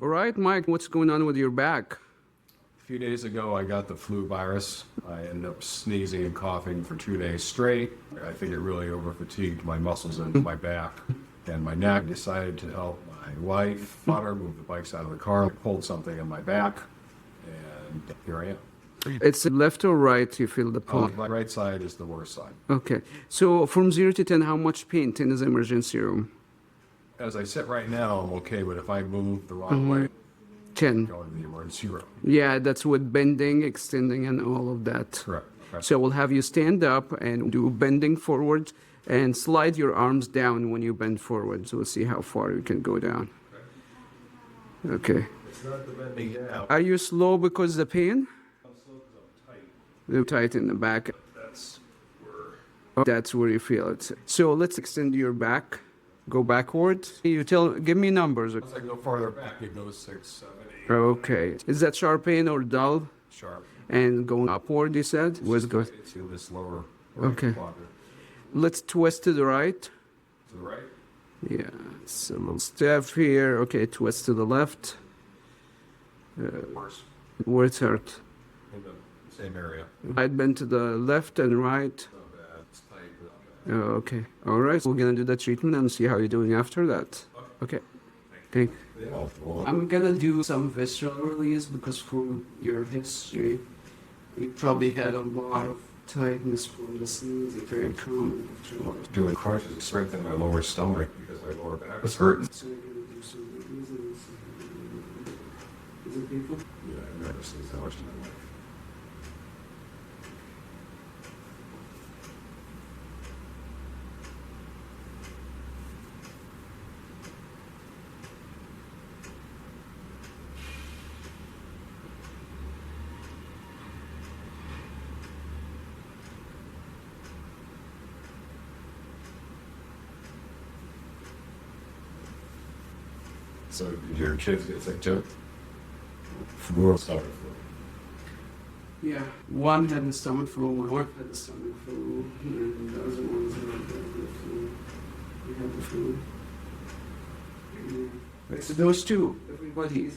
All right, Mike, what's going on with your back? A few days ago, I got the flu virus. I ended up sneezing and coughing for 2 days straight. I think it really overfatigued my muscles in my back and my neck. I decided to help my wife, daughter, move the bikes out of the car, pulled something in my back, and here I am. It's left or right you feel the pain? My right side is the worst side. Okay. So from 0 to 10, how much pain in this emergency room? As I sit right now, I'm okay, but if I move the wrong way, 10. go to the emergency room. Yeah, that's with bending, extending, and all of that. Correct. So we'll have you stand up and do bending forward and slide your arms down when you bend forward. So we'll see how far you can go down. Okay. It's not the bending down. Are you slow because of the pain? I'm slow because I'm tight. You're tight in the back. That's Where you feel it. So let's extend your back. Go backward. Give me numbers. As I go farther back, it goes 6, 7, 8. Okay. Is that sharp pain or dull? Sharp. And going upward, you said? Where's it going? To this lower right Okay. quadrant. Let's twist to the right. To the right. Yeah, it's a little stiff here. Okay, twist to the left. Worse. Where it's hurt. In the same area. I'd bend to the left and right. Not bad. It's tight, but not bad. Okay. All right. We're going to do that treatment and see how you're doing after that. Okay. Thank you. Yeah, well, I'm going to do some visceral release because from your history, you probably had a lot of tightness from the sneeze. It's very common. doing crunches to strengthen my lower stomach because my lower back was hurting. So you're going to do some releases. Is it painful? Yeah, I've never sneezed that much in my life. So did your kids get sick too? Flu or stomach flu? Yeah. One had the stomach flu, one had the stomach flu, and the other ones had the flu. We had the flu. Yeah. It's those two. Everybody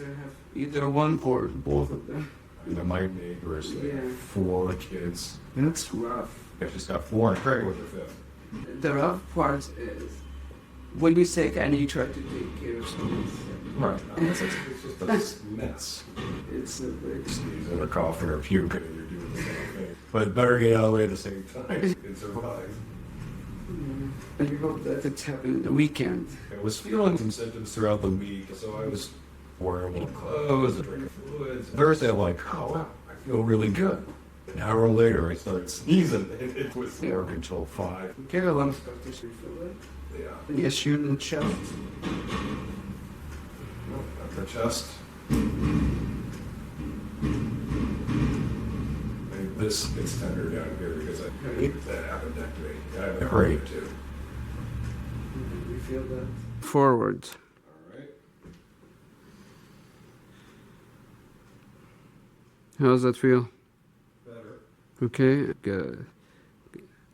either one or both of them. You know, my neighbors, they Yeah. have 4 kids. That's rough. They just got 4 and pregnant with their 5th. The rough part is when you sick and you try to take care of someone. Right. No, it's just a mess. It's a big Sneezing or coughing or puking and you're doing the same thing. But better get out of the way at the same time and survive. And you hope that it's happening the weekend. I was feeling some symptoms throughout the week, so I was wearing more clothes, drinking fluids. Thursday, I'm like, oh wow, I feel really good. An hour later, I started sneezing, and it was there until 5. Okay, let me start this refill. Yeah. Yes, you're in the chest. Up the chest. And this gets tender down here because I hate that appendectomy. I have a hernia too. You feel that? Forward. All right. How does that feel? Better. Okay, good.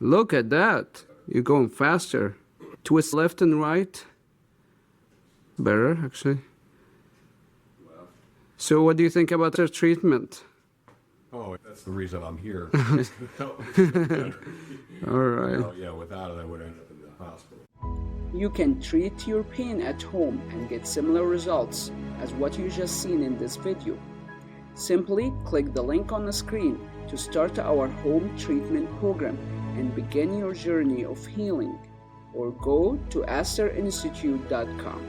Look at that. You're going faster. Twist left and right. Better, actually. Well. So what do you think about their treatment? Oh, that's the reason I'm here. All right. Oh, yeah, without it, I would end up in the hospital. You can treat your pain at home and get similar results as what you just seen in this video. Simply click the link on the screen to start our home treatment program and begin your journey of healing, or go to asterinstitute.com.